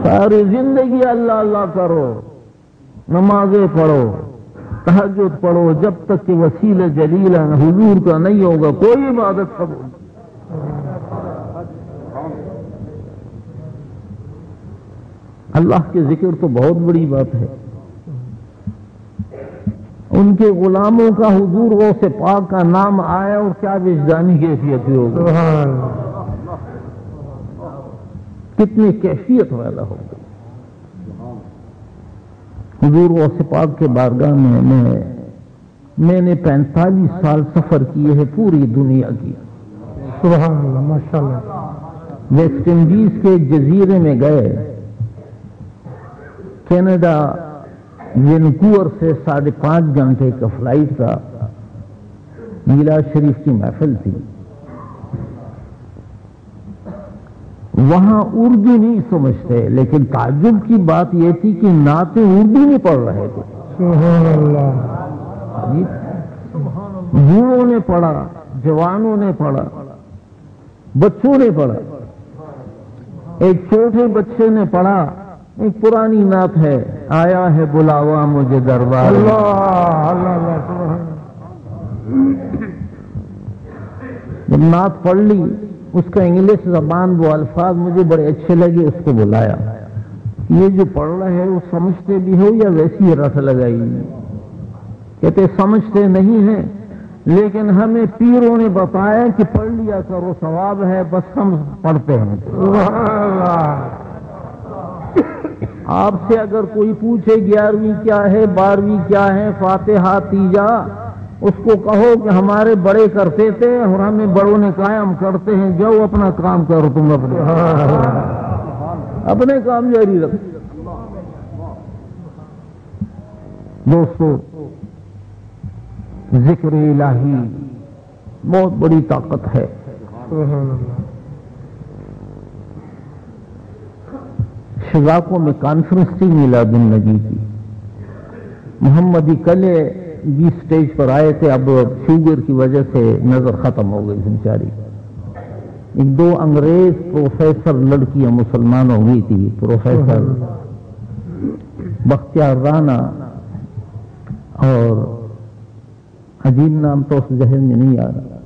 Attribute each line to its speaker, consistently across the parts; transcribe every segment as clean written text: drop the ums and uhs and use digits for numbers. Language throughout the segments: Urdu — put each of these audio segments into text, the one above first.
Speaker 1: ساری زندگی اللہ اللہ کرو، نمازیں پڑھو، تہجد پڑھو، جب تک کہ وسیلہ جلیلہ حضور کا نہیں ہوگا کوئی عبادت قبول۔ اللہ کے ذکر تو بہت بڑی بات ہے، ان کے غلاموں کا حضور غوث پاک کا نام آیا اور کیا وجدانی کیفیت ہوگی، کتنی کیفیت پیدا ہو گئی۔ حضور غوث پاک کے بارگاہ میں نے 45 سال سفر کیے ہیں پوری دنیا کی۔
Speaker 2: سبحان اللہ، ماشاءاللہ۔
Speaker 1: ویسٹ انڈیز کے جزیرے میں گئے، کینیڈا وینکوور سے 5.5 گھنٹے کا فلائٹ تھا، میلاد شریف کی محفل تھی، وہاں اردو نہیں سمجھتے، لیکن تعجب کی بات یہ تھی کہ نعتیں اردو میں پڑھ رہے تھے۔
Speaker 2: سبحان اللہ،
Speaker 1: بوڑھوں نے پڑھا، جوانوں نے پڑھا، بچوں نے پڑھا۔ ایک چھوٹے بچے نے پڑھا، ایک پرانی نعت ہے، آیا ہے بلاوا مجھے دربار۔
Speaker 2: اللہ اللہ اللہ، سبحان
Speaker 1: جب نعت پڑھ لی، اس کا انگلش زبان وہ الفاظ مجھے بڑے اچھے لگے، اس کو بلایا، یہ جو پڑھ رہے ہیں وہ سمجھتے بھی ہو یا ویسی ہی رٹ لگائی؟ کہتے سمجھتے نہیں ہیں، لیکن ہمیں پیروں نے بتایا کہ پڑھ لیا کرو، ثواب ہے، بس ہم پڑھتے ہیں۔ آپ سے اگر کوئی پوچھے 11ویں کیا ہے، 12ویں کیا ہے، فاتحہ تیجا، اس کو کہو کہ ہمارے بڑے کرتے تھے اور ہمیں بڑوں نے کہا ہم کرتے ہیں، جاؤ اپنا کام کرو، تم اپنے کام جاری رکھو۔ دوستو، ذکر الہی بہت بڑی طاقت ہے۔ شگاکو میں کانفرنس تھی میلاد النبی کی، محمدی کلے بھی سٹیج پر آئے تھے، اب شوگر کی وجہ سے نظر ختم ہو گئی بیچاری۔ 2 انگریز پروفیسر لڑکیاں مسلمان ہو گئی تھی، پروفیسر بختیار رانا اور عجیب نام تو اس ذہن میں نہیں آ رہا،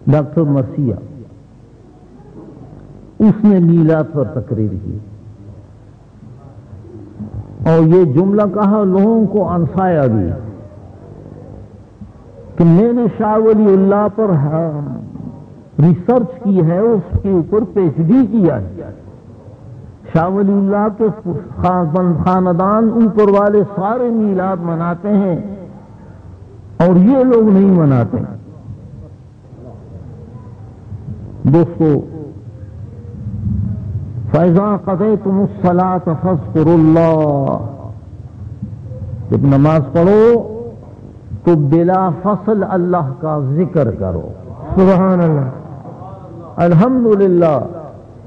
Speaker 1: ڈاکٹر مرثیہ، اس نے میلاد پر تقریر کی اور یہ جملہ کہا، لوگوں کو انسایا بھی کہ میں نے شاہ ولی اللہ پر ریسرچ کی ہے، اس کے اوپر پی ایچ ڈی کیا ہے۔ شاہ ولی اللہ کے خاندان اوپر والے سارے میلاد مناتے ہیں اور یہ لوگ نہیں مناتے۔ دوستو، فَإِذَا قَضَيْتُمُ الصَّلَاةَ فَاذْكُرُوا اللَّهَ، جب نماز پڑھو تو بلا فصل اللہ کا ذکر کرو۔
Speaker 2: سبحان اللہ،
Speaker 1: الحمدللہ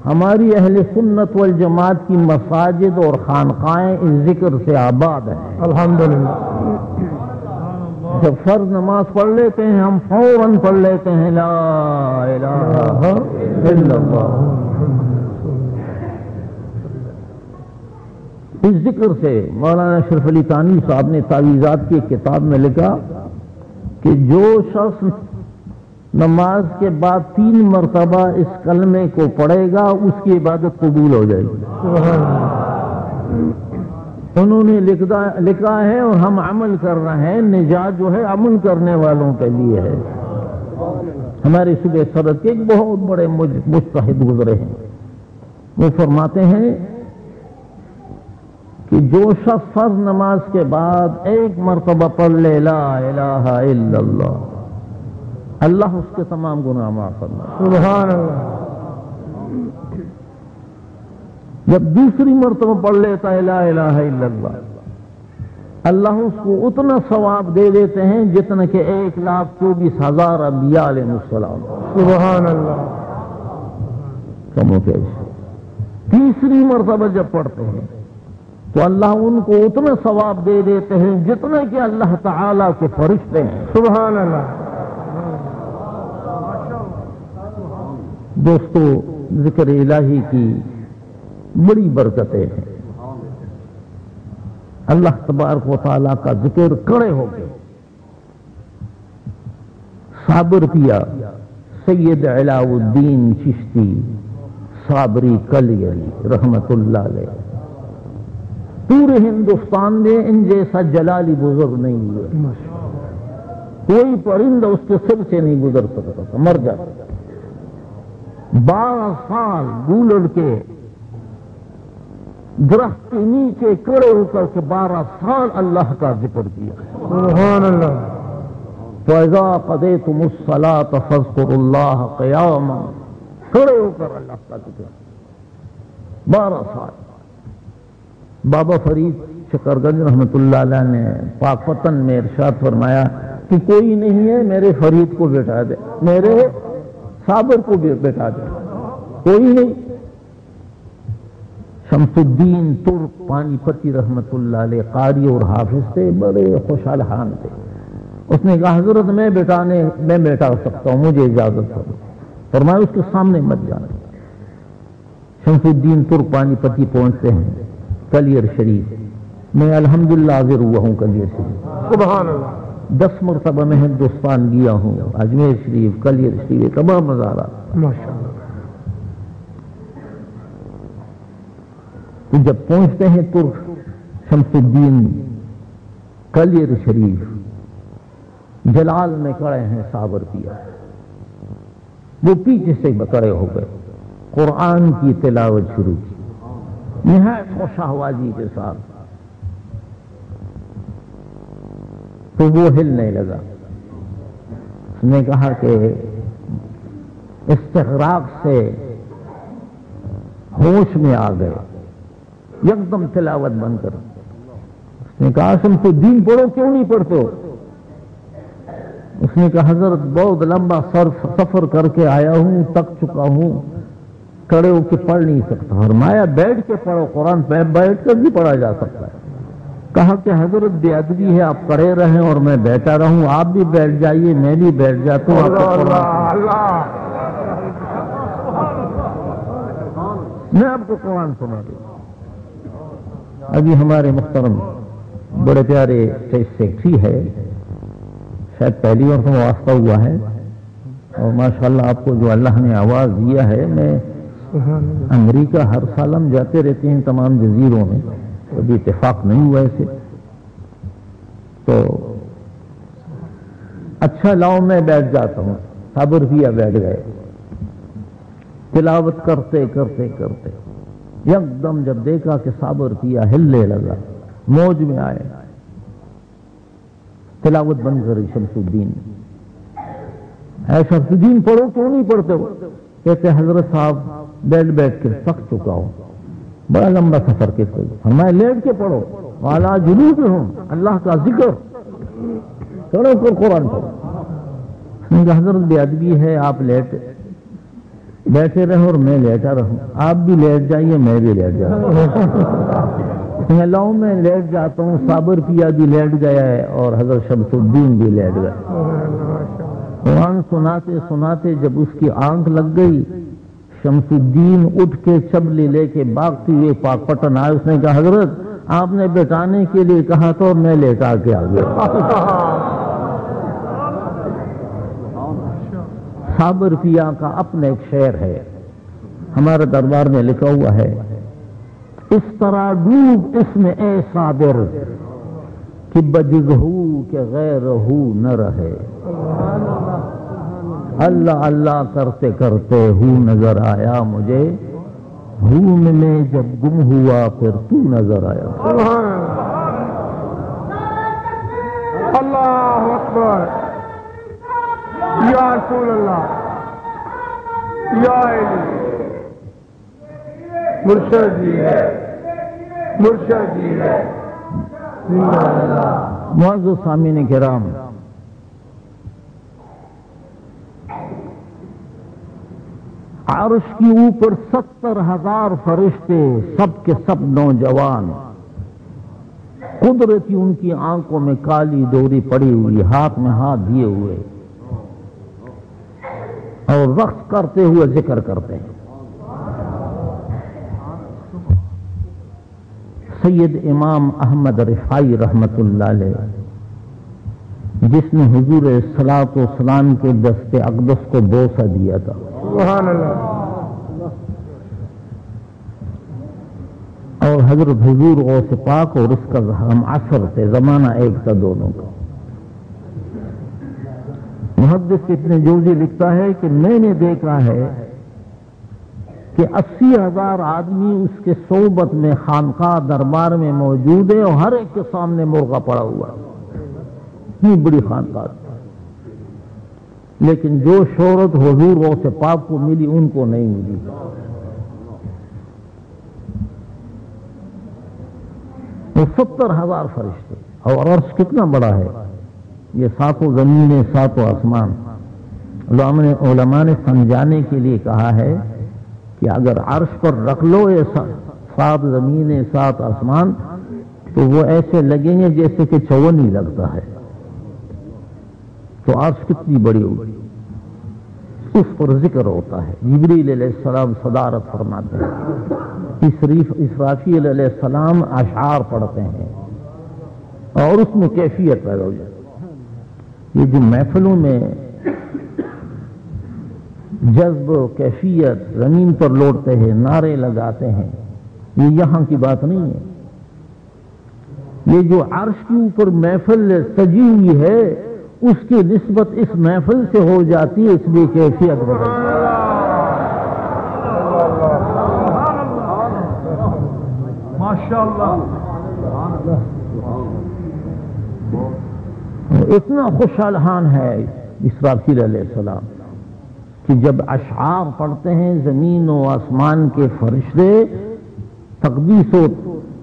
Speaker 1: ہماری اہل سنت والجماعت کی مساجد اور خانقاہیں اس ذکر سے آباد ہیں۔
Speaker 2: الحمدللہ،
Speaker 1: جب فرض نماز پڑھ لیتے ہیں ہم فوراً پڑھ لیتے ہیں لا الہ الا اللہ۔ اس ذکر سے مولانا اشرف علی تھانوی صاحب نے تعویذات کی کتاب میں لکھا کہ جو شخص نماز کے بعد 3 مرتبہ اس کلمے کو پڑھے گا اس کی عبادت قبول ہو جائے گی۔ انہوں نے لکھا ہے اور ہم عمل کر رہے ہیں، نجات جو ہے عمل کرنے والوں کے لیے ہے۔ ہمارے صوبے سرحد کے ایک بہت بڑے مجتہد گزرے ہیں، وہ فرماتے ہیں کہ جو شخص فرض نماز کے بعد 1 مرتبہ پڑھ لے لا الہ الا اللہ، اللہ اس کے تمام گناہ معاف فرمائے۔
Speaker 2: سبحان اللہ،
Speaker 1: جب دوسری مرتبہ پڑھ لیتا ہے لا الہ الا اللہ، اللہ اس کو اتنا ثواب دے دیتے ہیں جتنا کہ 1,24,000 انبیاء علیہ السلام۔
Speaker 2: سبحان اللہ،
Speaker 1: کم و بیش۔ تیسری مرتبہ جب پڑھتے ہیں تو اللہ ان کو اتنا ثواب دے دیتے ہیں جتنا کہ اللہ تعالیٰ کے فرشتے ہیں۔
Speaker 2: سبحان اللہ،
Speaker 1: دوستو، ذکر الہی کی بڑی برکتیں ہیں۔ اللہ تبارک و تعالیٰ کا ذکر کڑے ہو گئے، صابر کیا سید علاء الدین چشتی صابری کلیری رحمت اللہ علیہ۔ پورے ہندوستان میں ان جیسا جلالی بزرگ نہیں ہوئے، کوئی پرندہ اس کے سر سے نہیں گزر سکتا تھا، مر جاتا۔ 12 سال گولڑ کے درخت کے نیچے کھڑے ہو کر کے 12 سال اللہ کا ذکر کیا۔
Speaker 2: سبحان اللہ۔
Speaker 1: فَإِذَا قَضَيْتُمُ الصَّلَاةَ فَاذْكُرُوا اللَّهَ قِيَامًا، کھڑے ہو کر اللہ کا ذکر 12 سال۔ بابا فرید شکرگنج رحمت اللہ علیہ نے پاک پتن میں ارشاد فرمایا کہ کوئی نہیں ہے میرے فرید کو بیٹا دے، میرے صابر کو بیٹا دے، کوئی نہیں۔ شمس الدین ترک پانی پتی رحمت اللہ علیہ قاری اور حافظ تھے، بڑے خوشحال حال تھے۔ اس نے کہا حضرت میں بیٹا سکتا ہوں، مجھے اجازت ہے۔ فرمایا اس کے سامنے مت جانا۔ شمس الدین ترک پانی پتی پہنچتے ہیں کلیر شریف، میں الحمدللہ حاضر ہوا ہوں کلیر شریف،
Speaker 2: سبحان اللہ۔
Speaker 1: 10 مرتبہ میں ہندوستان گیا ہوں، اجمیر شریف، کلیر شریف، تمام نظارہ۔
Speaker 2: ماشاءاللہ۔
Speaker 1: تو جب پہنچتے ہیں ترک شمس الدین کلیر شریف، جلال میں کھڑے ہیں صابر کیا، وہ پیچھے سے کھڑے ہو گئے، قرآن کی تلاوت شروع کی نہایت خوش آوازی کے ساتھ، تو وہ ہلنے لگا۔ اس نے کہا کہ استغراق سے ہوش میں آ گئے، یکدم تلاوت بند کر۔ اس نے کہا شمس الدین پڑھو، کیوں نہیں پڑھتے ہو؟ اس نے کہا حضرت بہت لمبا سفر کر کے آیا ہوں، تک چکا ہوں، کھڑے ہو کے پڑھ نہیں سکتا۔ فرمایا بیٹھ کے پڑھو، قرآن پہ بیٹھ کر بھی پڑھا جا سکتا ہے۔ کہا کہ حضرت بے ادبی ہے، آپ کھڑے رہیں اور میں بیٹھا رہوں، آپ بھی بیٹھ جائیے، میں بھی بیٹھ جاتا ہوں، میں آپ کو قرآن سنا دوں۔ ابھی ہمارے محترم بڑے پیارے سیکٹری ہے، شاید پہلی بار تو واسطہ ہوا ہے، اور ماشاءاللہ آپ کو جو اللہ نے آواز دیا ہے، میں امریکہ ہر سال ہم جاتے رہتے ہیں تمام جزیروں میں، ابھی اتفاق نہیں ہوا ایسے، تو اچھا لاؤ میں بیٹھ جاتا ہوں، صابر کیا بیٹھ گئے، تلاوت کرتے کرتے کرتے یکدم جب دیکھا کہ صابر کیا ہلنے لگا، موج میں آئے، تلاوت بند کری شمس الدین۔ اے شمس الدین پڑھو، کیوں نہیں پڑھتے ہو؟ کہتے حضرت صاحب بیٹھ کے تھک چکا ہوں، بڑا لمبا سفر کے کوئی۔ فرمایا لیٹ کے پڑھو، والا جنوب ہوں، اللہ کا ذکر کرو، قرآن پڑھو۔ اس نے کہا حضرت بے ادبی ہے، آپ بیٹھے رہو اور میں لیٹا رہوں، آپ بھی لیٹ جائیے، میں بھی لیٹ جاؤں۔ لاؤ میں لیٹ جاتا ہوں، صابر کیا بھی لیٹ گیا ہے اور حضرت شمس الدین بھی لیٹ گئے۔ قرآن سناتے سناتے جب اس کی آنکھ لگ گئی، شمس الدین اٹھ کے چبلی لے کے بھاگتے ہوئے پاک پٹن آئے۔ اس نے کہا حضرت آپ نے بٹانے کے لیے کہا تھا اور میں لیٹا کے آ گیا۔ صابر کیا کا اپنا ایک شعر ہے، ہمارے دربار میں لکھا ہوا ہے، اس طرح ڈوب اس میں اے صابر کہ بجز ہو کہ غیر ہو نہ رہے، اللہ اللہ کرتے کرتے ہو نظر آیا مجھے، ہو میں جب گم ہوا پھر تو نظر آیا۔
Speaker 2: اللہ اکبر، یا رسول اللہ، یا علی، مرشد جی ہے، مرشد جی ہے۔
Speaker 1: معزز سامعین کرام، عرش کی اوپر 70,000 فرشتے، سب کے سب نوجوان، قدرتی ان کی آنکھوں میں کالی ڈوری پڑی ہوئی، ہاتھ میں ہاتھ دیے ہوئے، اور رقص کرتے ہوئے ذکر کرتے ہیں۔ سید امام احمد رفاعی رحمت اللہ علیہ، جس نے حضور صلاۃ والسلام کے دست اقدس کو بوسہ دیا تھا.
Speaker 2: سبحان اللہ.
Speaker 1: اور حضرت حضور غوث پاک اور اس کا ہم عصر تھے، زمانہ ایک تھا دونوں کا. محدث ابن جوزی لکھتا ہے کہ میں نے دیکھا ہے کہ 80,000 آدمی اس کے صحبت میں خانقاہ دربار میں موجود ہے اور ہر ایک کے سامنے مرغا پڑا ہوا ہے. اتنی بڑی خانقاہ، لیکن جو شہرت حضور غوث پاک کو ملی ان کو نہیں ملی. وہ 70,000 فرشتے، اور عرش کتنا بڑا ہے، یہ ساتوں زمینیں ساتوں آسمان. علماء نے سمجھانے کے لیے کہا ہے کہ اگر عرش پر رکھ لو یہ 7 زمینیں 7 آسمان تو وہ ایسے لگیں گے جیسے کہ چون ہی لگتا ہے. تو عرش کتنی بڑی ہوگی، اس پر ذکر ہوتا ہے. جبریل علیہ السلام صدارت فرماتے ہیں، اسرافیل علیہ السلام اشعار پڑھتے ہیں اور اس میں کیفیت پیدا ہو جاتی ہے. یہ جو محفلوں میں جذب و کیفیت زمین پر لوٹتے ہیں، نعرے لگاتے ہیں، یہ یہاں کی بات نہیں ہے. یہ جو عرش کے اوپر محفل سجی ہوئی ہے اس کی نسبت اس محفل سے ہو جاتی ہے، اس لیے کیفیت بدلتی ہے. اتنا خوشحال ہے اسرافیل علیہ السلام کہ جب اشعار پڑھتے ہیں زمین و آسمان کے فرشتے تقدیس و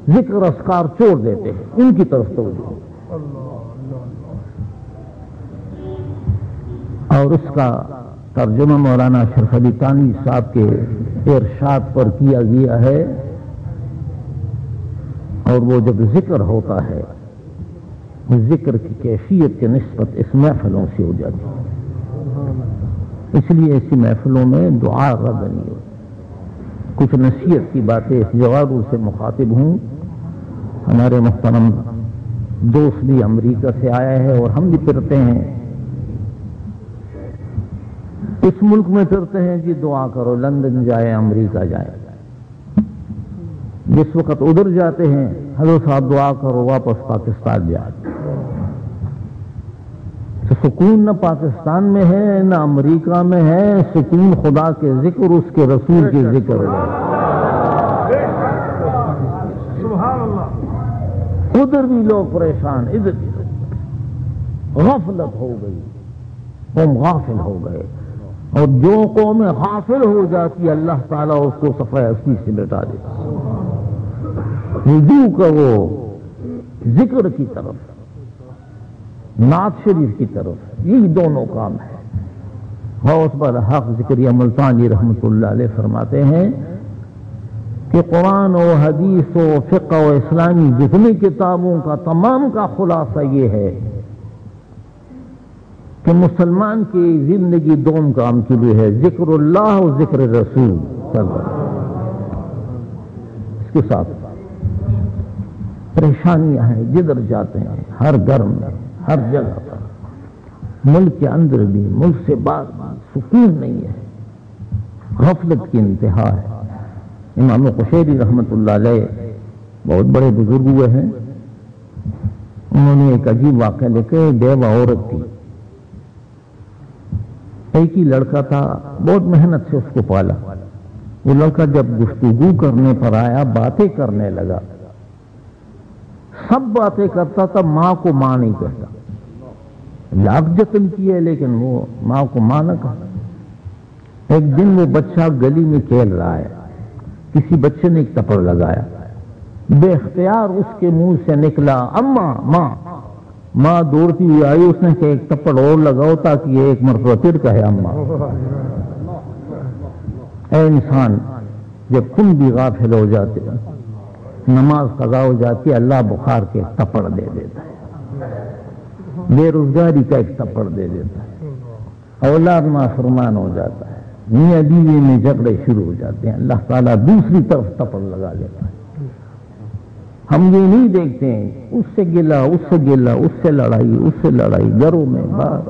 Speaker 1: ذکر اذکار چھوڑ دیتے ہیں، ان کی طرف توجہ. اور اس کا ترجمہ مولانا اشرف علی تھانوی صاحب کے ارشاد پر کیا گیا ہے. اور وہ جب ذکر ہوتا ہے ذکر کی کیفیت کے نسبت اس محفلوں سے ہو جاتی ہے. اس لیے ایسی محفلوں میں دعا رد نہیں ہوتی. کچھ نصیحت کی باتیں اس جواب سے مخاطب ہوں. ہمارے محترم دوست بھی امریکہ سے آیا ہے اور ہم بھی پھرتے ہیں، اس ملک میں پھرتے ہیں جی دعا کرو، لندن جائے امریکہ جائے. جس وقت ادھر جاتے ہیں حضرت صاحب دعا کرو واپس پاکستان جائے. تو سکون نہ پاکستان میں ہے نہ امریکہ میں ہے، سکون خدا کے ذکر اس کے رسول کے ذکر ہے. ادھر بھی لوگ پریشان، ادھر بھی غفلت ہو گئی، قوم غافل ہو گئے. اور جو قوم غافل ہو جاتی ہے اللہ تعالیٰ اس کو صفحہ اصلی سے مٹا دیتا. رجوع کرو ذکر کی طرف، نعت شریف کی طرف، یہی دونوں کام ہے. غوث بالحق ذکریہ ملتانی رحمت اللہ علیہ فرماتے ہیں کہ قرآن و حدیث و فقہ و اسلامی جتنی کتابوں کا تمام کا خلاصہ یہ ہے کہ مسلمان کی زندگی دوم کام کے لیے ہے، ذکر اللہ و ذکر رسول صلی اللہ علیہ وسلم. اس کے ساتھ پریشانیاں ہیں، جدھر جاتے ہیں ہر گھر میں ہر جگہ پر، ملک کے اندر بھی ملک سے باہر سکون نہیں ہے، غفلت کی انتہا ہے. امام قشیری رحمت اللہ علیہ بہت بڑے بزرگ ہوئے ہیں. انہوں نے ایک عجیب واقعہ لکھے. بیوہ عورت تھی، ایک ہی لڑکا تھا، بہت محنت سے اس کو پالا. وہ لڑکا جب گفتگو کرنے پر آیا باتیں کرنے لگا، سب باتیں کرتا تھا، ماں کو ماں نہیں کرتا. لاکھ جتن کیے لیکن وہ ماں کو ماں نہ کہا. ایک دن وہ بچہ گلی میں کھیل رہا ہے، کسی بچے نے ایک تپڑ لگایا، بے اختیار اس کے منہ سے نکلا اماں ماں. ماں دوڑتی ہوئی آئی، اس نے کہ ایک تپڑ اور لگاؤ تاکہ یہ ایک مرتبہ پھر کہے اماں. اے انسان، جب تم بھی غافل ہو جاتے ہو، نماز قضا ہو جاتی ہے، اللہ بخار کے ایک تپڑ دے دیتا ہے، بے روزگاری کا ایک تپڑ دے دیتا ہے، اولاد نافرمان ہو جاتا ہے، میاں بیوی میں جھگڑے شروع ہو جاتے ہیں، اللہ تعالیٰ دوسری طرف تپڑ لگا لیتا ہے. ہم یہ نہیں دیکھتے ہیں اس سے گلا اس سے گلا، اس سے لڑائی گھروں میں باہر،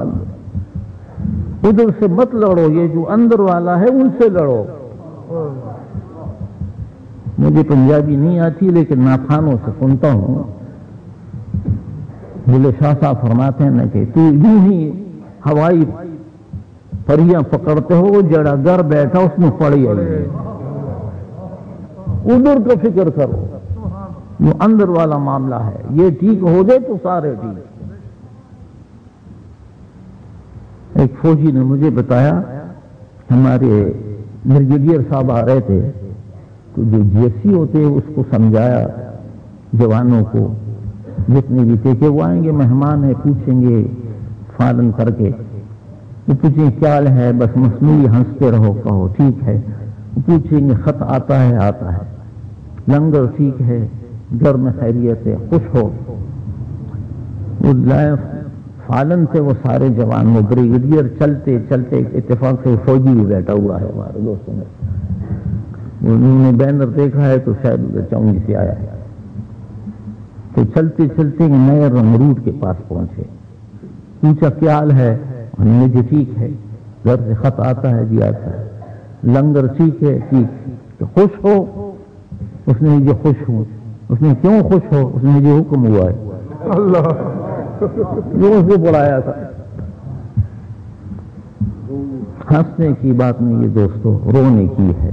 Speaker 1: ادھر سے مت لڑو، یہ جو اندر والا ہے ان سے لڑو۔ مجھے پنجابی نہیں آتی لیکن ناخوانوں سے سنتا ہوں، بلے شاہ صاحب فرماتے ہیں نا کہ تو یوں ہی ہوائی پریاں پکڑتے ہو، جڑا گھر بیٹھا اس میں پڑی آئی ہے، ادھر کا فکر کرو، جو اندر والا معاملہ ہے، یہ ٹھیک ہو جائے تو سارے ٹھیک۔ ایک فوجی نے مجھے بتایا، ہمارے بریگیڈیئر صاحب آ رہے تھے تو جو جیسی ہوتے اس کو سمجھایا جوانوں کو جتنے بھی تھے کہ وہ آئیں گے مہمان ہیں، پوچھیں گے فالن کر کے، وہ پوچھیں کیا حال ہے، بس مصنوعی ہنستے رہو، کہو ٹھیک ہے، وہ پوچھیں گے خط آتا ہے، لنگر ٹھیک ہے، گھر میں خیریت ہے، خوش ہو۔ وہ لائف فالن سے وہ سارے جوان، وہ بریگیڈیئر چلتے چلتے اتفاق سے فوجی بھی بیٹھا ہوا ہے ہمارے دوستوں میں، انہوں نے بینر دیکھا ہے تو شاید ادھر چونگی سے آیا ہے، تو چلتے چلتے نئے رنگروٹ کے پاس پہنچے، پوچھا کیا حال ہے، ہم نے جی ٹھیک ہے، گھر سے خط آتا ہے، جی آتا ہے، لنگر ٹھیک ہے، ٹھیک، خوش ہو؟ اس نے جو خوش ہوں۔ اس نے کیوں خوش ہو؟ اس نے جو حکم ہوا ہے،
Speaker 2: اللہ
Speaker 1: جو اس کو بلایا تھا۔ ہنسنے کی بات نہیں یہ دوستو، رونے کی ہے۔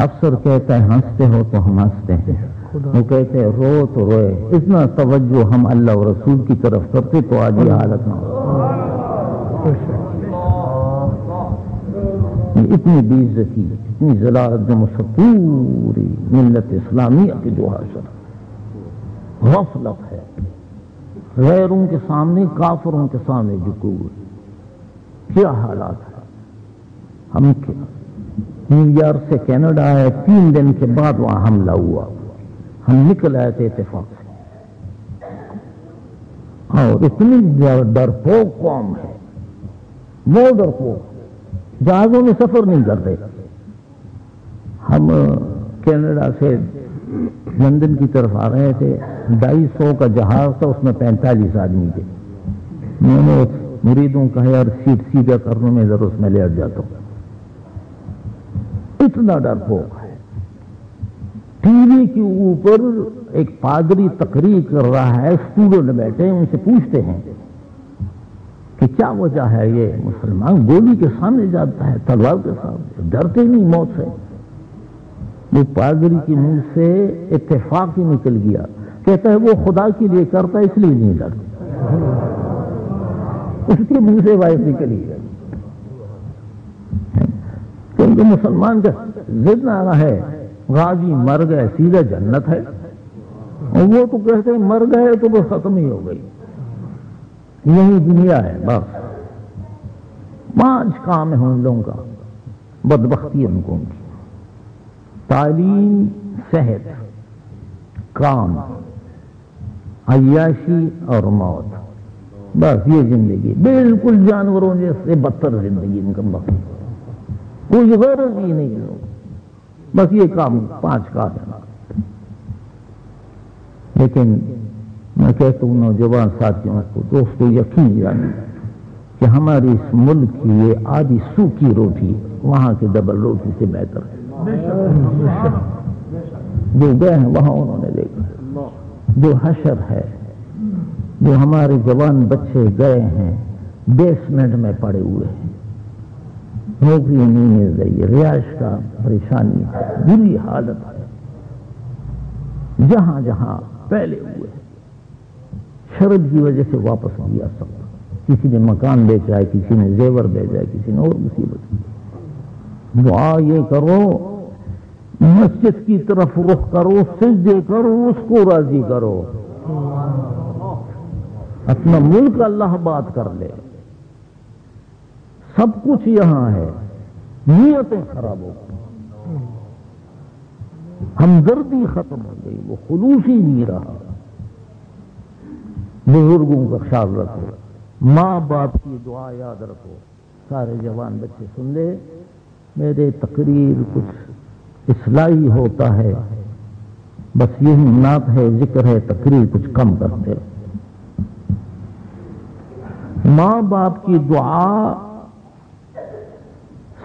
Speaker 1: افسر کہتا ہے ہنستے ہو تو ہم ہنستے ہیں، وہ کہتے ہیں رو تو روئے، اتنا توجہ ہم اللہ و رسول کی طرف کرتے تو آج یہ حالت نہ ہو۔ اتنی بے عزتی، اتنی ذلالت جو پوری ملت اسلامیہ کے جو حاصل غفلت ہے، غیروں کے سامنے، کافروں کے سامنے جھکے ہوئے، کیا حالات ہے۔ ہم نیو یارک سے کینیڈا آئے، 3 دن کے بعد وہاں حملہ ہوا، ہم نکل آئے تھے اتفاق سے، اور اتنی ڈرپوک قوم ہے، وہ ڈرپوک، جہازوں میں سفر نہیں کرتے۔ ہم کینیڈا سے لندن کی طرف آ رہے تھے، 250 کا جہاز تھا، اس میں 45 آدمی تھے۔ میں نے مریدوں کہا یار سیٹ سیدھا کرنے میں ضرور اس میں لیٹ جاتا ہوں، اتنا ڈرپوک ہے۔ ٹی وی کے اوپر ایک پادری تقریر کر رہا ہے، اسٹوڈنٹ بیٹھے ان سے پوچھتے ہیں کہ کیا وجہ ہے یہ مسلمان گولی کے سامنے جاتا ہے، تلوار کے سامنے، ڈرتے نہیں موت سے؟ وہ پادری کے منہ سے اتفاق ہی نکل گیا، کہتا ہے وہ خدا کے لیے کرتا ہے اس لیے نہیں ڈرتا، اس کے منہ سے وائس نکلی ہے، کیونکہ مسلمان کا ضد نہ ہے غازی مر گئے سیدھا جنت ہے، اور وہ تو کہتے ہیں مر گئے تو بس ختم ہی ہو گئی، یہی دنیا ہے بس۔ 5 کام ہے ان لوگوں کا، بدبختی ان کو، تعلیم، صحت، کام، عیاشی اور موت، بس یہ زندگی بالکل جانوروں جیسے بدتر زندگی ان کا، کوئی غرض ہی نہیں ہے، بس یہ کام 5 کام ہے۔ لیکن میں کہتا ہوں نوجوان ساتھیوں کو، دوستو یقین جانیں کہ ہماری اس ملک کی یہ آدھی سوکھی روٹی وہاں کی ڈبل روٹی سے بہتر ہے۔ جو گئے ہیں وہاں انہوں نے دیکھا، جو حشر ہے، جو ہمارے جوان بچے گئے ہیں بیسمنٹ میں پڑے ہوئے ہیں، نوکری نہیں مل رہی، رہائش کا پریشانی ہے، بری حالت ہے، جہاں جہاں پہلے ہوئے، شرط کی وجہ سے واپس نہیں آ سکتا، کسی نے مکان بیچا ہے، کسی نے زیور بیچا ہے، کسی نے اور مصیبت۔ دعا یہ کرو مسجد کی طرف رخ کرو، سجدے کرو، اس کو راضی کرو، اپنا ملک اللہ بات کر لے، سب کچھ یہاں ہے، نیتیں خراب ہو گئی، ہمدردی ختم ہو گئی، وہ خلوص ہی نہیں رہا۔ بزرگوں کا خیال رکھو، ماں باپ کی دعا یاد رکھو۔ سارے جوان بچے سن لے، میرے تقریر کچھ اصلاحی ہوتا ہے، بس یہی نعت ہے، ذکر ہے، تقریر کچھ کم کرتے رہو۔ ماں باپ کی دعا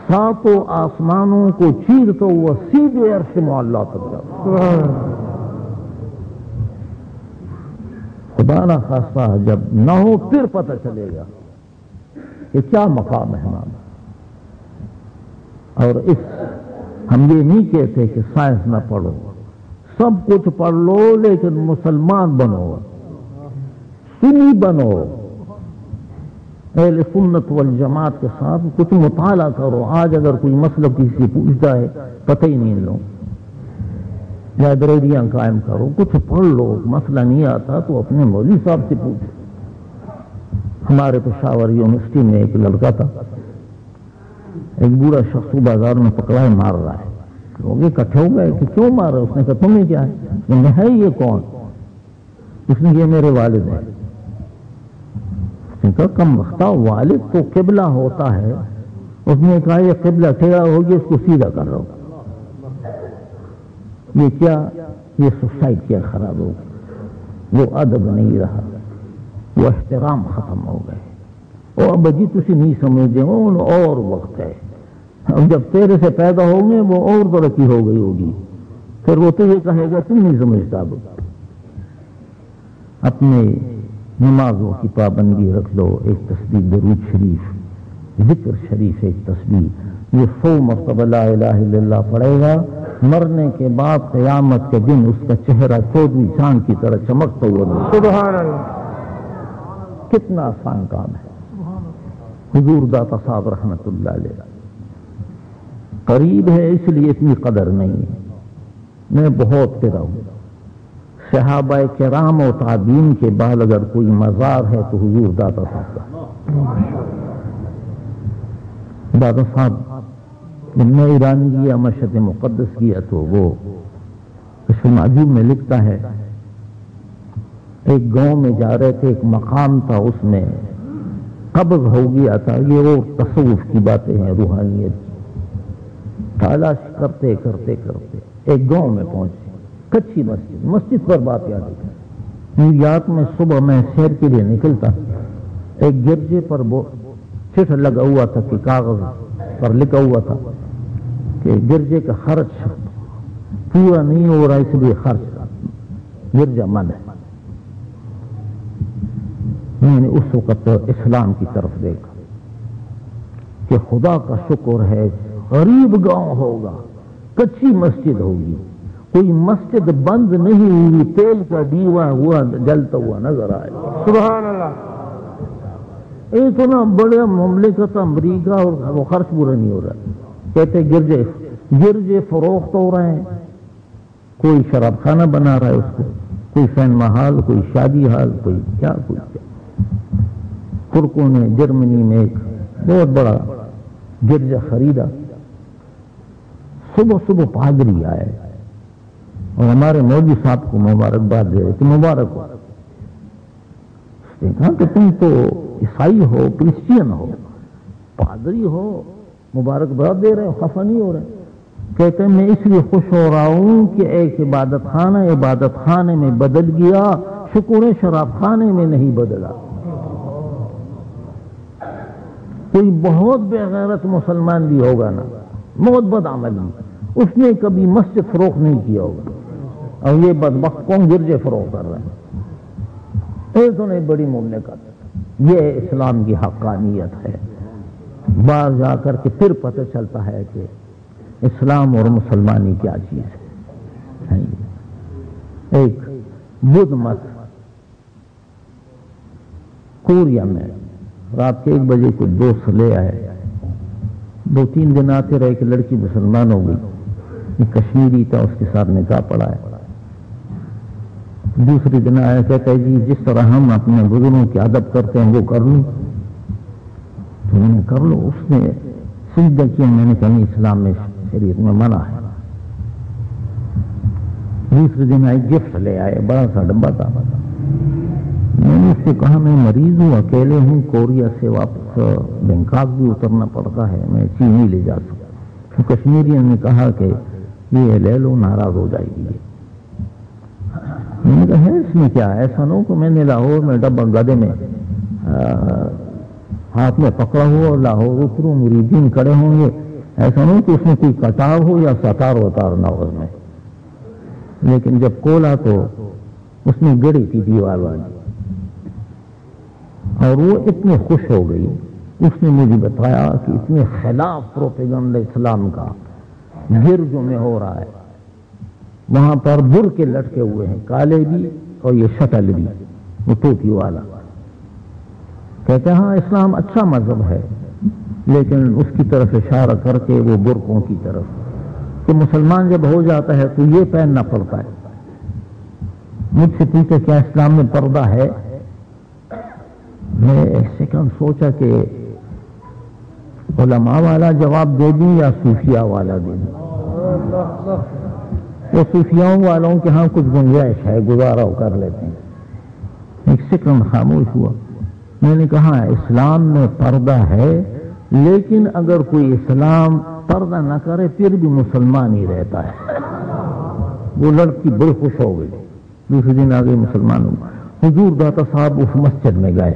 Speaker 1: ساتوں آسمانوں کو چیرتا ہوا سیدھے عرش معلیٰ تک جاتا۔ خدا نہ خواستہ جب نہ ہو پھر پتہ چلے گا کہ کیا مقام ہے ہمارا۔ اور ہم یہ نہیں کہتے کہ سائنس نہ پڑھو، سب کچھ پڑھ لو، لیکن مسلمان بنو، سنی بنو، اہل سنت والجماعت کے ساتھ کچھ مطالعہ کرو۔ آج اگر کوئی مسئلہ کسی سے پوچھتا ہے پتہ ہی نہیں لو، لائبریریاں قائم کرو، کچھ پڑھ لو، مسئلہ نہیں آتا تو اپنے مولوی صاحب سے پوچھو۔ ہمارے پشاور یونیورسٹی میں ایک لڑکا تھا، ایک بوڑھا شخص بازار میں پکڑا ہے، مار رہا ہے۔ لوگ اکٹھے ہو گئے کہ کیوں مار رہا ہے؟ اس نے کہا تمہیں کیا ہے؟ ہے یہ کون؟ اس نے یہ میرے والد ہیں۔ اس نے کہا کم وقتہ والد تو قبلہ ہوتا ہے۔ اس نے کہا یہ قبلہ ٹیڑھا ہو گیا، اس کو سیدھا کر رہا ہو۔ یہ کیا؟ یہ سوسائٹی خراب ہو گئی، وہ ادب نہیں رہا، وہ احترام ختم ہو گئے۔ اور اب جی تسی نہیں سمجھتے اور وقت ہے، اب جب تیرے سے پیدا ہوں گے وہ اور ترقی ہو گئی ہوگی، پھر وہ تجھے کہے گا تم نہیں سمجھتا۔ اب اپنے نمازوں کی پابندی رکھ لو، ایک تسبیح درود شریف، ذکر شریف، ایک تسبیح، یہ 100 مرتبہ لا الہ الا اللہ پڑھے گا، مرنے کے بعد قیامت کے دن اس کا چہرہ 14ویں چاند کی طرح چمکتا ہوا۔
Speaker 2: سبحان اللہ،
Speaker 1: کتنا آسان کام ہے۔ حضور داتا صاحب رحمت اللہ علیہ قریب ہے اس لیے اتنی قدر نہیں ہے۔ میں بہت پھرا ہوں، صحابہ کرام و تابعین کے بعد اگر کوئی مزار ہے تو حضور داتا صاحب کا۔ داتا صاحب جب میں ایران گیا، مشہد مقدس گیا، تو وہ کشف المعجوب میں لکھتا ہے ایک گاؤں میں جا رہے تھے، ایک مقام تھا، اس میں قبض ہو گیا تھا۔ یہ وہ تصوف کی باتیں ہیں، روحانیت تلاش کرتے کرتے کرتے ایک گاؤں میں پہنچے، کچی مسجد پر بات یاد ہے۔ نیویارک میں صبح میں سیر کے لیے نکلتا، ایک گرجے پر چٹھ لگا ہوا تھا کہ کاغذ پر لکھا ہوا تھا کہ گرجے کا خرچ پورا نہیں ہو رہا، اس لیے خرچ گرجا مند ہے۔ میں نے اس وقت اسلام کی طرف دیکھا کہ خدا کا شکر ہے، غریب گاؤں ہوگا، کچی مسجد ہوگی، کوئی مسجد بند نہیں ہوئی، تیل کا دیوا ہوا جلتا ہوا نظر آئے۔
Speaker 2: سبحان اللہ،
Speaker 1: اتنا بڑا مملکت امریکہ اور وہ خرچ پورا نہیں ہو رہا۔ کہتے گرجے فروخت ہو رہے ہیں، کوئی شراب خانہ بنا رہا ہے اس کو، کوئی سینما ہال، کوئی شادی ہال، کوئی کیا کوئی کیا۔ ترکوں نے جرمنی میں ایک بہت بڑا گرجا خریدا۔ صبح صبح پادری آئے اور ہمارے مولوی صاحب کو مبارکباد دے رہے کہ مبارک ہو۔ اس نے کہا کہ تم تو عیسائی ہو، کرسچین ہو، پادری ہو، مبارکباد دے رہے ہو، خفا نہیں ہو رہے؟ کہتے ہیں میں اس لیے خوش ہو رہا ہوں کہ ایک عبادت خانے میں بدل گیا، شکر ہے شراب خانے میں نہیں بدلا۔ کوئی بہت بے غیرت مسلمان بھی ہوگا نا، بہت بد عمل بھی، اس نے کبھی مسجد فروخت نہیں کیا ہوگا، اور یہ بدبخت کون گرجے فروخت کر رہے ہیں۔ ایک تو نہیں بڑی مملکت، یہ اسلام کی حقانیت ہے۔ باہر جا کر کے پھر پتہ چلتا ہے کہ اسلام اور مسلمانی کیا چیز ہے۔ ایک بدھ مت کوریا میں رات کے 1 بجے کچھ دوست لے آئے، 2-3 دن آتے رہے کہ لڑکی مسلمان ہو گئی، یہ کشمیری تھا، اس کے ساتھ نکاح پڑا ہے۔ دوسری دن آیا، کہتا ہے جی جس طرح ہم اپنے بزرگوں کی ادب کرتے ہیں وہ کر لوں، تو میں نے کر لو۔ اس نے سجدہ کیا، میں نے کہا نہیں، اسلام میں شریعت میں منع ہے۔ دوسرے دن آئے، گفٹ لے آئے، بڑا سا ڈبہ تھا۔ میں نے اس سے کہا میں مریض ہوں، اکیلے ہوں، کوریا سے واپس بینکاک بھی اترنا پڑتا ہے، میں چین نہیں لے جا سکتا۔ کشمیری نے کہا کہ یہ لے لو، ناراض ہو جائے گی۔ میں نے کہا ہے اس میں کیا ہے؟ ایسا نہ ہو کہ میں نے لاہور میں ڈبہ گدے میں ہاتھ میں پکڑا ہو اور لاہور اتروں مریدین کھڑے ہوں گے، ایسا نہ ہو کہ اس میں کوئی کٹاو ہو یا ستار وتار نہ ہو اس میں۔ لیکن جب کھولا تو اس میں گڑی تھی دیوار والی، اور وہ اتنی خوش ہو گئی، اس نے مجھے بتایا کہ اتنے خلاف پروپیگنڈ اسلام کا گرجوں میں ہو رہا ہے، وہاں پر بر کے لٹکے ہوئے ہیں، کالے بھی اور یہ شکل بھی، وہ ٹوپی والا کہتے ہیں ہاں اسلام اچھا مذہب ہے، لیکن اس کی طرف اشارہ کر کے وہ برقوں کی طرف کہ مسلمان جب ہو جاتا ہے تو یہ پہننا پڑتا ہے۔ مجھ سے پوچھا کیا اسلام میں پردہ ہے؟ میں ایک سیکنڈ سوچا کہ علماء والا جواب دے دوں یا صوفیاء والا دے دوں۔ وہ صوفیاء والوں کے ہاں کچھ گنجائش ہے، گزارا کر لیتے ہیں۔ ایک سیکنڈ خاموش ہوا، میں نے کہا اسلام میں پردہ ہے، لیکن اگر کوئی اسلام پردہ نہ کرے پھر بھی مسلمان ہی رہتا ہے۔ وہ لڑکی بڑی خوش ہو گئی، دوسرے دن آگے مسلمان ہو۔ حضور داتا صاحب اس مسجد میں گئے،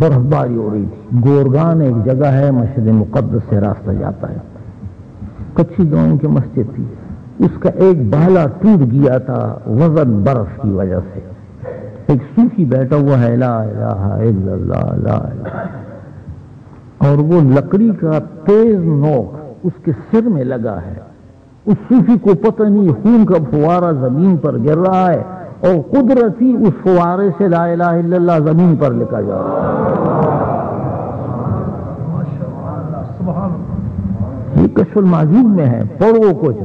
Speaker 1: برف باری ہو رہی تھی، گورگان ایک جگہ ہے، مسجد مقدس سے راستہ جاتا ہے، کچھی گاؤں کی مسجد تھی، اس کا ایک بالا ٹوٹ گیا تھا وزن برف کی وجہ سے۔ ایک صوفی بیٹھا ہوا ہے، لا الہ الا اللہ لا الہ، اور وہ لکڑی کا تیز نوک اس کے سر میں لگا ہے۔ اس صوفی کو پتہ نہیں خون کا فوارہ زمین پر گر رہا ہے، اور قدرتی اس فوارے سے لا الہ الا اللہ زمین پر لکھا جا رہا ہے۔ یہ کشف المعجوب میں ہے، پڑھو کچھ،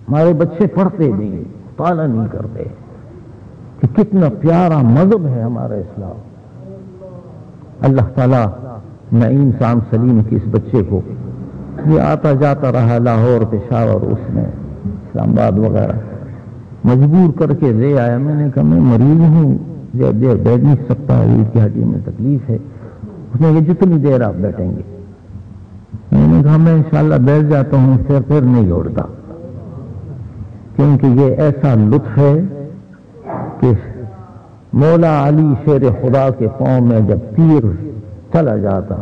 Speaker 1: ہمارے بچے پڑھتے نہیں، مطالعہ نہیں کرتے کہ کتنا پیارا مذہب ہے ہمارا اسلام۔ اللہ تعالیٰ نعیم سام سلیم کی اس بچے کو، یہ آتا جاتا رہا لاہور پشاور، اس میں اسلام آباد وغیرہ، مجبور کر کے لے آیا۔ میں نے کہا میں مریض ہوں، دیر بیٹھ نہیں سکتا، ریڑھ کی ہڈی میں تکلیف ہے۔ اس نے کہا جتنی دیر آپ بیٹھیں گے؟ میں نے کہا میں انشاءاللہ بیٹھ جاتا ہوں، پھر نہیں اڑتا، کیونکہ یہ ایسا لطف ہے کہ مولا علی شیر خدا کے پاؤں میں جب تیر چلا جاتا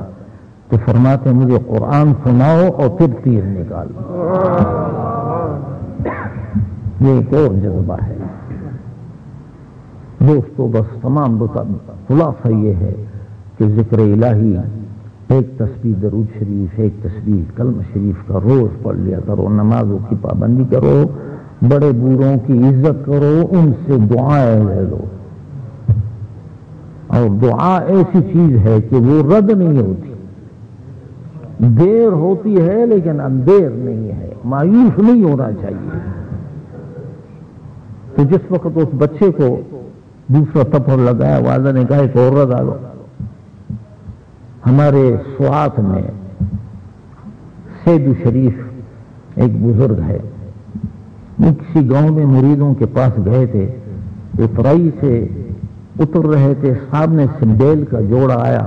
Speaker 1: تو فرماتے مجھے قرآن سناؤ اور پھر تیر نکالو۔ یہ ایک اور جذبہ ہے دوستو۔ بس تمام خلاصہ یہ ہے کہ ذکر الہی، ایک تسبیح درود شریف، ایک تسبیح کلمہ شریف کا روز پڑھ لیا کرو، نمازوں کی پابندی کرو، بڑے بوڑھوں کی عزت کرو، ان سے دعائیں لے لو، اور دعا ایسی چیز ہے کہ وہ رد نہیں ہوتی، دیر ہوتی ہے لیکن اندیر نہیں ہے، مایوس نہیں ہونا چاہیے۔ تو جس وقت اس بچے کو دوسرا تپڑ لگایا، والدہ نے کہا ایک اور لگا لو۔ ہمارے سوات میں سیدو شریف ایک بزرگ ہے، وہ کسی گاؤں میں مریدوں کے پاس گئے تھے، اترائی سے اتر رہے تھے، سامنے سے بیل کا جوڑا آیا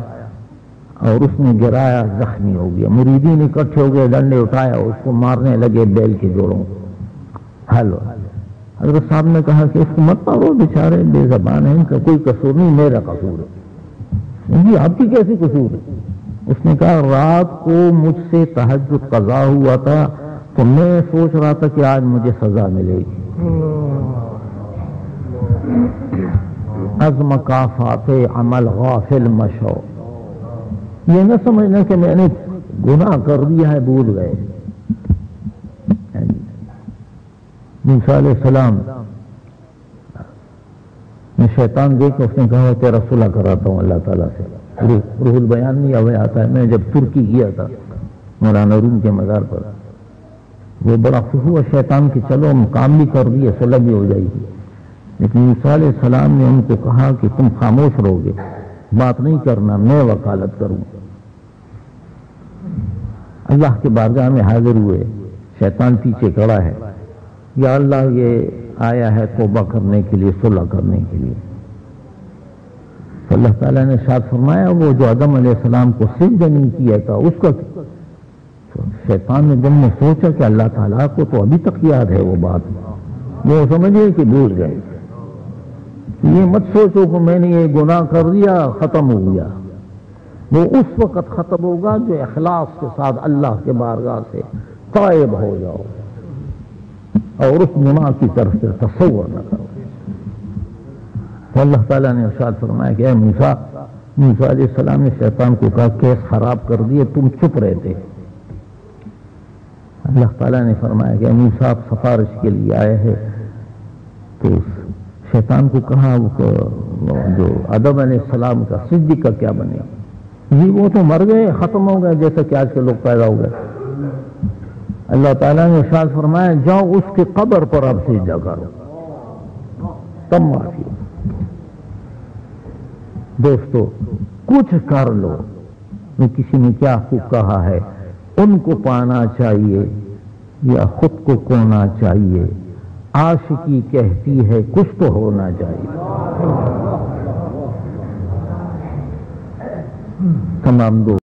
Speaker 1: اور اس نے گرایا، زخمی ہو گیا۔ مریدین اکٹھے ہو گئے، ڈنڈے اٹھایا، اس کو مارنے لگے بیل کے جوڑوں۔ حضرت صاحب نے کہا کہ اس کو مت مارو، بیچارے بے زبان ہیں، ان کا کوئی قصور نہیں، میرا قصور ہے۔ جی آپ کی کیسی قصور ہے؟ اس نے کہا رات کو مجھ سے تہجد قضا ہوا تھا تو میں سوچ رہا تھا کہ آج مجھے سزا ملے گی۔ عزم کافات عمل غافل مشو، یہ نہ سمجھنا کہ میں نے گناہ کر دیا ہے، بھول گئے۔ موسیٰ علیہ السلام میں شیطان دیکھ اس نے کہا تیرا صلح کراتا ہوں اللہ تعالیٰ سے۔ روح البیان میں یہ آتا ہے، میں جب ترکی گیا تھا مولانا روم کے مزار پر، وہ بڑا خوش ہوا شیطان کہ چلو ہم کام بھی کر دیے، صلح بھی ہو جائے گی، لیکن موسیٰ علیہ السلام نے ان کو کہا کہ تم خاموش رہو گے، بات نہیں کرنا، میں وکالت کروں۔ اللہ کے بارگاہ میں حاضر ہوئے، شیطان پیچھے کھڑا ہے، یا اللہ یہ آیا ہے توبہ کرنے کے لیے، صلح کرنے کے لیے۔ تو اللہ تعالیٰ نے ارشاد فرمایا وہ جو آدم علیہ السلام کو سجدہ نہیں کیا تھا اس کا، شیطان نے دل میں سوچا کہ اللہ تعالیٰ کو تو ابھی تک یاد ہے وہ بات، وہ سمجھے کہ بھول گئے. یہ مت سوچو کہ میں نے یہ گناہ کر دیا ختم ہو گیا. وہ اس وقت ختم ہوگا جو اخلاص کے ساتھ اللہ کے بارگاہ سے تائب ہو جاؤ اور اس گناہ کی طرف سے تصور نہ کرو. تو اللہ تعالیٰ نے ارشاد فرمایا کہ اے موسیٰ علیہ السلام نے شیطان کو کہا کیس خراب کر دیے تم چپ رہتے. اللہ تعالیٰ نے فرمایا کہ اے موسیٰ آپ سفارش کے لیے آئے ہیں. تو شیطان کو کہا جو آدم علیہ السلام کا صدیق کا کیا بنے؟ جی وہ تو مر گئے ختم ہو گئے جیسا کہ آج کے لوگ پیدا ہو گئے. اللہ تعالیٰ نے ارشاد فرمایا جاؤ اس کے قبر پر اب سجدہ کرو تب معافی. دوستو کچھ کر لو کسی نے کیا خوب کہا ہے ان کو پانا چاہیے یا خود کو کھونا چاہیے. عاشقی کہتی ہے کچھ تو ہونا چاہیے. تمام دو